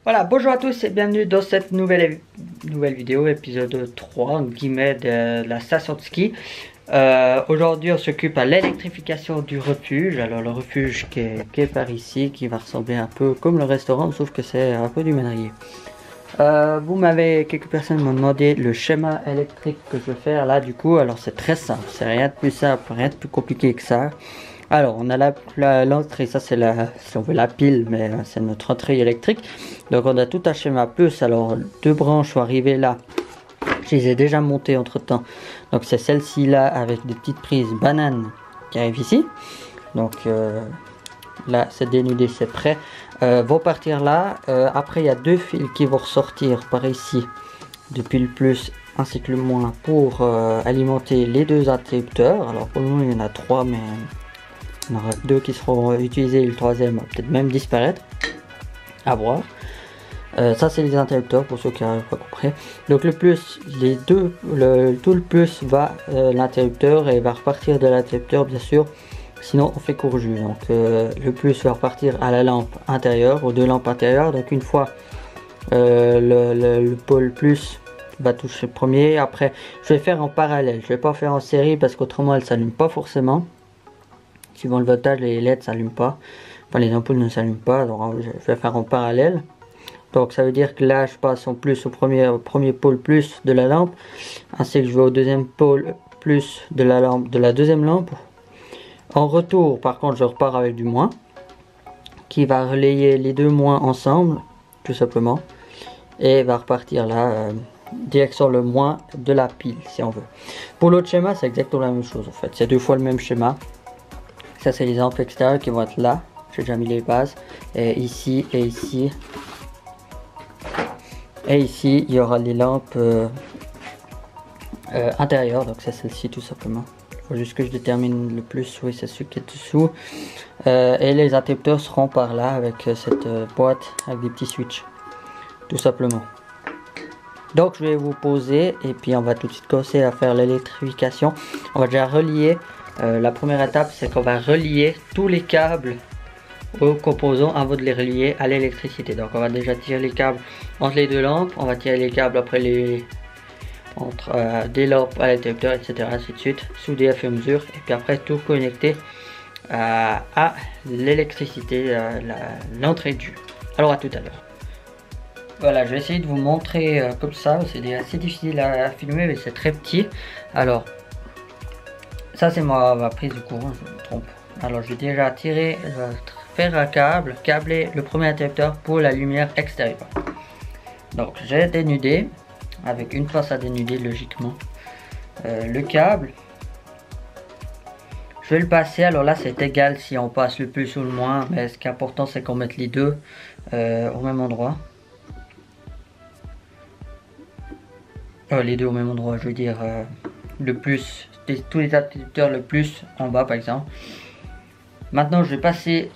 Voilà, bonjour à tous et bienvenue dans cette nouvelle vidéo, épisode 3 en guillemets de la station de ski. Aujourd'hui on s'occupe à l'électrification du refuge. Alors le refuge qui est par ici, qui va ressembler un peu comme le restaurant, sauf que c'est un peu du ménarier. Quelques personnes m'ont demandé le schéma électrique que je vais faire là du coup. Alors c'est très simple, c'est rien de plus simple, rien de plus compliqué que ça. Alors, on a l'entrée, ça c'est si on veut la pile, mais c'est notre entrée électrique. Donc on a tout un schéma plus, alors deux branches sont arrivées là. Je les ai déjà montées entre temps. Donc c'est celle-ci là avec des petites prises bananes qui arrivent ici. Donc là c'est dénudé, c'est prêt. Vont partir là. Après il y a deux fils qui vont ressortir par ici depuis le plus ainsi que le moins pour alimenter les deux interrupteurs. Alors pour le moment il y en a trois, mais il y en aura deux qui seront utilisés, le troisième va peut-être même disparaître. À voir. Ça c'est les interrupteurs pour ceux qui n'ont pas compris. Donc le plus, tout le plus va l'interrupteur et va repartir de l'interrupteur bien sûr. Sinon on fait court jus. Donc le plus va repartir à la lampe intérieure, aux deux lampes intérieures. Donc une fois le pôle plus va toucher le premier. Après je vais faire en parallèle. Je vais pas faire en série parce qu'autrement elle s'allume pas forcément. Suivant le voltage, les LED ne s'allument pas. Enfin, les ampoules ne s'allument pas. Donc, je vais faire en parallèle. Donc, ça veut dire que là, je passe en plus au premier pôle plus de la lampe. Ainsi que je vais au deuxième pôle plus de la lampe, de la deuxième lampe. En retour, par contre, je repars avec du moins. Qui va relayer les deux moins ensemble, tout simplement. Et va repartir là, direction le moins de la pile, si on veut. Pour l'autre schéma, c'est exactement la même chose en fait. C'est deux fois le même schéma. Ça c'est les lampes extérieures qui vont être là. J'ai déjà mis les bases. Et ici et ici. Et ici il y aura les lampes intérieures. Donc c'est celle-ci tout simplement. Il faut juste que je détermine le plus. Oui, c'est celui qui est dessous. Et les interrupteurs seront par là avec cette boîte avec des petits switches. Tout simplement. Donc je vais vous poser et puis on va tout de suite commencer à faire l'électrification. On va déjà relier. La première étape c'est qu'on va relier tous les câbles aux composants avant de les relier à l'électricité. Donc on va déjà tirer les câbles entre les deux lampes, on va tirer les câbles après entre des lampes à l'interrupteur, etc. ainsi de suite, souder à fur et à mesure, et puis après tout connecter à l'électricité, l'entrée du jus. Alors à tout à l'heure. Voilà, je vais essayer de vous montrer comme ça, c'est assez difficile à filmer mais c'est très petit. Alors ça c'est ma prise de courant, je me trompe. Alors je vais déjà tirer, faire un câbler le premier interrupteur pour la lumière extérieure. Donc j'ai dénudé, avec une pince à dénuder logiquement, le câble. Je vais le passer, alors là c'est égal si on passe le plus ou le moins, mais ce qui est important c'est qu'on mette les deux au même endroit. Les deux au même endroit, je veux dire le plus, tous les interrupteurs le plus en bas par exemple. Maintenant je vais passer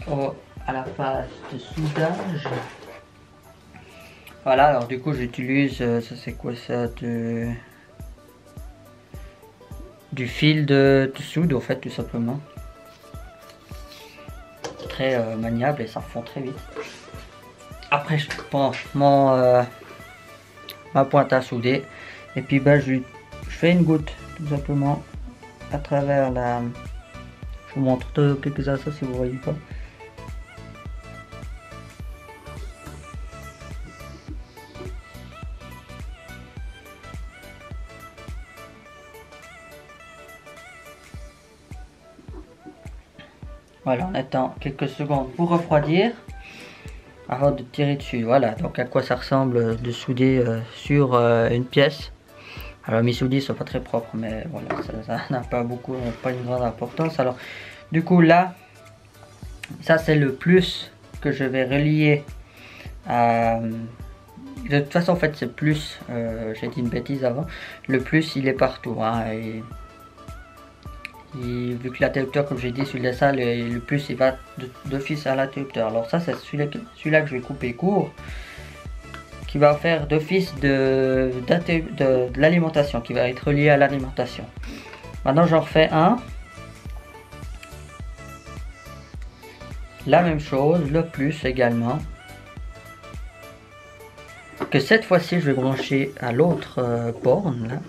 à la phase de soudage. Voilà, alors du coup j'utilise, ça c'est quoi ça, du fil de soude en fait tout simplement. Très maniable et ça fond très vite. Après je prends ma pointe à souder et puis je fais une goutte tout simplement à travers la... Je vous montre quelques instants si vous voyez pas. Voilà, on attend quelques secondes pour refroidir avant de tirer dessus. Voilà, donc à quoi ça ressemble de souder sur une pièce. Alors mes soudis sont pas très propres, mais voilà, ça n'a pas une grande importance. Alors du coup là, ça c'est le plus que je vais relier à... De toute façon en fait c'est plus, j'ai dit une bêtise avant, le plus il est partout, hein, et vu que l'interrupteur comme j'ai dit sur le dessin, le plus il va d'office à l'interrupteur. Alors ça c'est celui-là que je vais couper court, qui va faire d'office de l'alimentation, qui va être relié à l'alimentation. Maintenant j'en refais un. La même chose, le plus également. que cette fois-ci je vais brancher à l'autre borne là.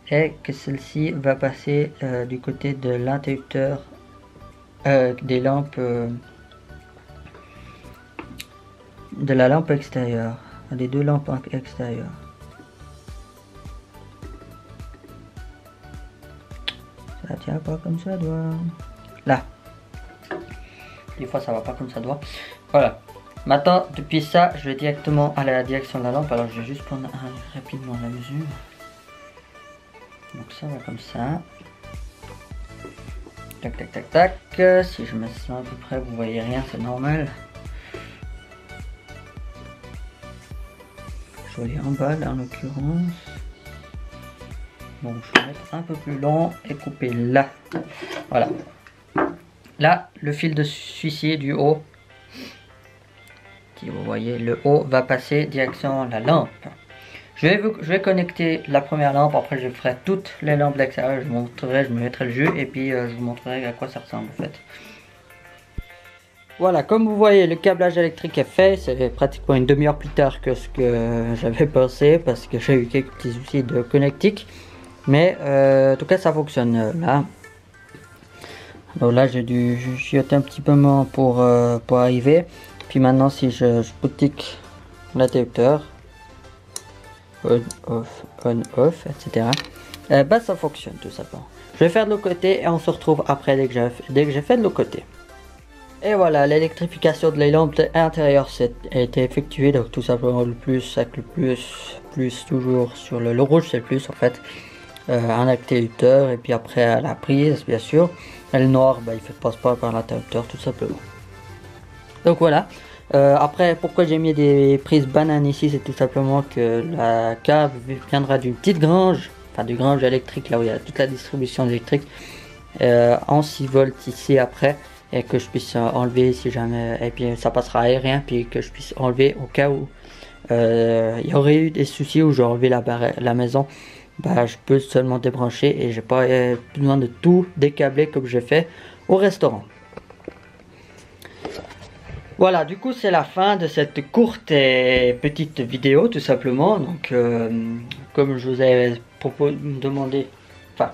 Et que celle-ci va passer du côté de l'interrupteur des lampes de la lampe extérieure, des deux lampes extérieures. Ça tient pas comme ça doit. Là. Des fois ça va pas comme ça doit. Voilà. Maintenant, depuis ça, je vais directement à la direction de la lampe. Alors je vais juste prendre rapidement la mesure. Donc ça va comme ça. Tac tac tac tac. Si je mets ça à peu près, vous voyez rien, c'est normal. Je vais aller en bas là en l'occurrence. Donc je vais mettre un peu plus long et couper là. Voilà. Là, le fil de celui-ci du haut. Si vous voyez, le haut va passer direction la lampe. Je vais connecter la première lampe, après je ferai toutes les lampes de l'extérieur, je me mettrai le jeu et puis je vous montrerai à quoi ça ressemble en fait. Voilà, comme vous voyez, le câblage électrique est fait, c'est pratiquement une demi-heure plus tard que ce que j'avais pensé parce que j'ai eu quelques petits soucis de connectique. Mais en tout cas ça fonctionne là. Alors là j'ai dû chioter un petit peu moins pour arriver. Puis maintenant si je boutique l'interrupteur, on, off, etc. Bah ça fonctionne tout simplement. Je vais faire de l'autre côté et on se retrouve après dès que j'ai fait de l'autre côté. Et voilà, l'électrification de la lampe intérieure a été effectuée, donc tout simplement le plus avec le plus toujours sur le rouge c'est le plus en fait. Un interrupteur et puis après la prise bien sûr. Et le noir bah, il passe pas par l'interrupteur tout simplement. Donc voilà. Après, pourquoi j'ai mis des prises bananes ici, c'est tout simplement que la cave viendra d'une petite grange, enfin du grange électrique, là où il y a toute la distribution électrique, en 6 volts ici après, et que je puisse enlever si jamais, et puis ça passera aérien, puis que je puisse enlever au cas où il y aurait eu des soucis où j'ai enlevé la maison, bah je peux seulement débrancher et j'ai pas besoin de tout décabler comme j'ai fait au restaurant. Voilà, du coup c'est la fin de cette courte et petite vidéo tout simplement. Donc comme je vous avais demandé, enfin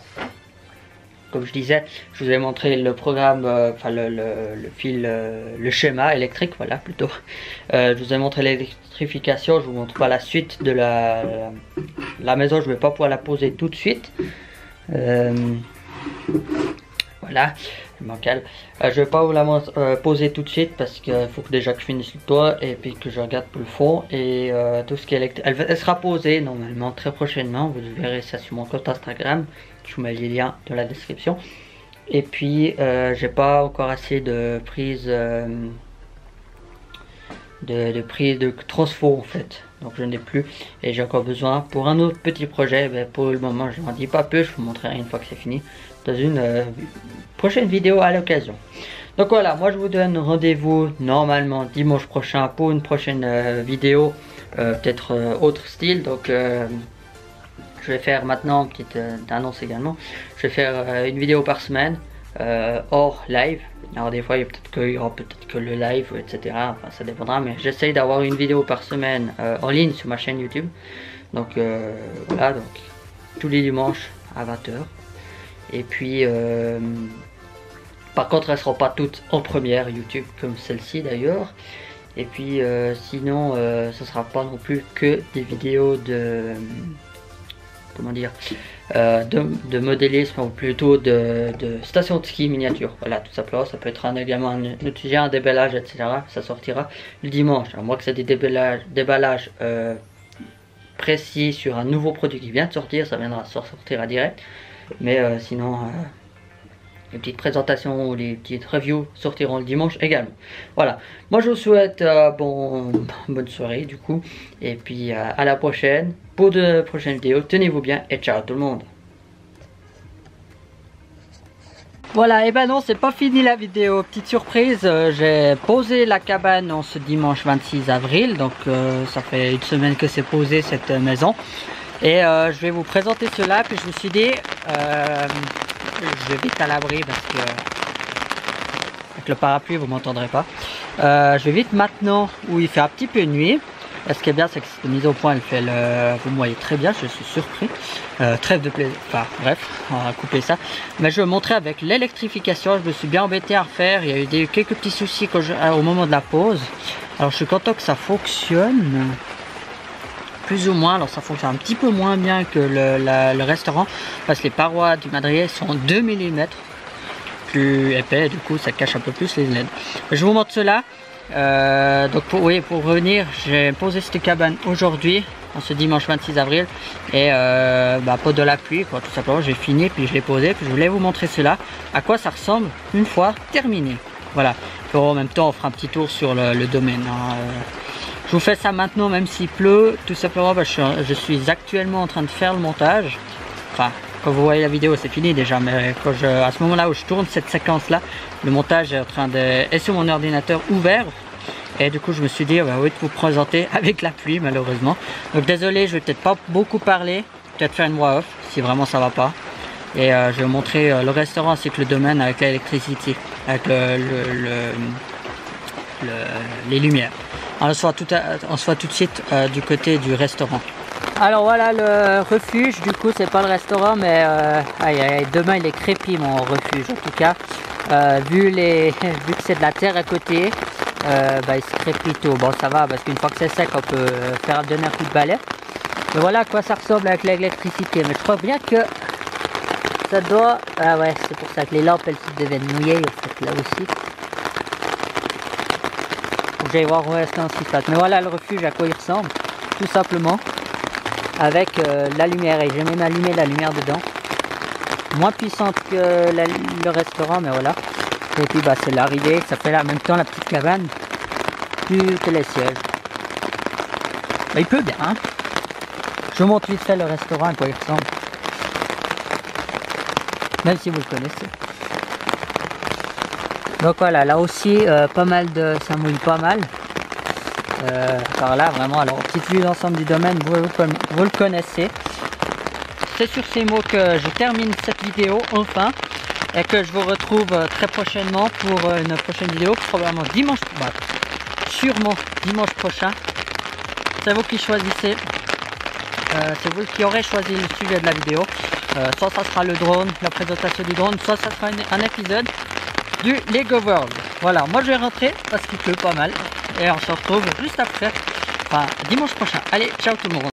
comme je disais, je vous ai montré le programme, enfin le fil, le schéma électrique, voilà plutôt. Je vous ai montré l'électrification, je vous montre pas la suite de la maison, je vais pas pouvoir la poser tout de suite. Voilà, je m'en calme. Je vais pas vous la poser tout de suite parce qu'il faut que déjà que je finisse le toit et puis que je regarde pour le fond et tout ce qui est électrique. Elle sera posée normalement très prochainement, vous verrez ça sur mon compte Instagram. Je vous mets les liens dans la description. Et puis j'ai pas encore assez de prise de transfo en fait, donc je n'ai plus et j'ai encore besoin pour un autre petit projet. Ben, pour le moment je n'en dis pas plus, je vous montrerai une fois que c'est fini dans une prochaine vidéo à l'occasion. Donc voilà, moi je vous donne rendez-vous normalement dimanche prochain pour une prochaine vidéo, peut-être autre style. Donc je vais faire maintenant, petite annonce également, je vais faire une vidéo par semaine hors live. Alors des fois il y a peut-être qu'il y aura peut-être que le live, etc. Enfin ça dépendra, mais j'essaye d'avoir une vidéo par semaine en ligne sur ma chaîne YouTube. Donc voilà, donc tous les dimanches à 20 h. Et puis par contre elles ne seront pas toutes en première YouTube comme celle-ci d'ailleurs. Et puis sinon ce sera pas non plus que des vidéos de comment dire de modélisme ou plutôt de station de ski miniature. Voilà, tout simplement. Ça peut être également un autre sujet, un déballage, etc. Ça sortira le dimanche. À moins que c'est des déballages précis sur un nouveau produit qui vient de sortir, ça viendra sortir à direct. Mais sinon les petites présentations ou les petites reviews sortiront le dimanche également. Voilà, moi je vous souhaite bonne soirée du coup, et puis à la prochaine pour de prochaines vidéos. Tenez-vous bien et ciao tout le monde. Voilà, et ben non, c'est pas fini la vidéo. Petite surprise, j'ai posé la cabane en ce dimanche 26 avril, donc ça fait une semaine que c'est posé cette maison. Et je vais vous présenter cela, puis je me suis dit je vais vite à l'abri parce que avec le parapluie vous m'entendrez pas. Je vais vite maintenant où il fait un petit peu nuit. Et ce qui est bien, c'est que cette mise au point, elle fait le... Vous me voyez très bien, je suis surpris. Trêve de plaisir. Enfin, bref, on va couper ça. Mais je vais vous montrer avec l'électrification. Je me suis bien embêté à refaire. Il y a eu quelques petits soucis au moment de la pause. Alors, je suis content que ça fonctionne. Plus ou moins. Alors, ça fonctionne un petit peu moins bien que le restaurant. Parce que les parois du madrier sont 2 mm plus épais. Du coup, ça cache un peu plus les LED. Je vous montre cela. Donc pour revenir, j'ai posé cette cabane aujourd'hui, en ce dimanche 26 avril, et pas de la pluie, quoi, tout simplement. J'ai fini, puis je l'ai posé, puis je voulais vous montrer cela, à quoi ça ressemble une fois terminé. Voilà, puis en même temps on fera un petit tour sur le domaine, hein. Je vous fais ça maintenant, même s'il pleut, tout simplement parce que je suis actuellement en train de faire le montage. Enfin, quand vous voyez la vidéo, c'est fini déjà, mais à ce moment-là où je tourne cette séquence-là, le montage est sur mon ordinateur ouvert. Et du coup, je me suis dit, oui, de vous présenter avec la pluie, malheureusement. Donc désolé, je vais peut-être pas beaucoup parler, peut-être faire une voix off, si vraiment ça va pas. Et je vais vous montrer le restaurant ainsi que le domaine avec l'électricité, avec les lumières. Alors, on se voit tout de suite du côté du restaurant. Alors voilà le refuge, du coup c'est pas le restaurant, mais demain il est crépi mon refuge en tout cas. Vu que c'est de la terre à côté, il se crépit tout. Bon, ça va parce qu'une fois que c'est sec on peut donner un coup de balai. Mais voilà à quoi ça ressemble avec l'électricité. Mais je crois bien que ça doit... Ah ouais, c'est pour ça que les lampes elles se deviennent mouillées en fait, là aussi. Faut que j'aille voir où est-ce qu'on s'y passe. Mais voilà le refuge à quoi il ressemble, tout simplement. Avec la lumière, et j'ai même allumé la lumière dedans, moins puissante que le restaurant, mais voilà. Et puis c'est l'arrivée, ça fait en même temps la petite cabane plus que les sièges. Il pleut bien, hein. Je vous montre vite fait le restaurant à quoi il ressemble, même si vous le connaissez. Donc voilà, là aussi pas mal ça mouille pas mal. Par là vraiment, alors petite vue d'ensemble du domaine, vous le connaissez. C'est sur ces mots que je termine cette vidéo enfin, et que je vous retrouve très prochainement pour une prochaine vidéo, probablement sûrement dimanche prochain. C'est vous qui choisissez, c'est vous qui aurez choisi le sujet de la vidéo. Soit ça sera le drone, la présentation du drone, soit ça sera un épisode du Lego World. Voilà, moi je vais rentrer parce qu'il pleut pas mal. Et on se retrouve juste après, dimanche prochain. Allez, ciao tout le monde.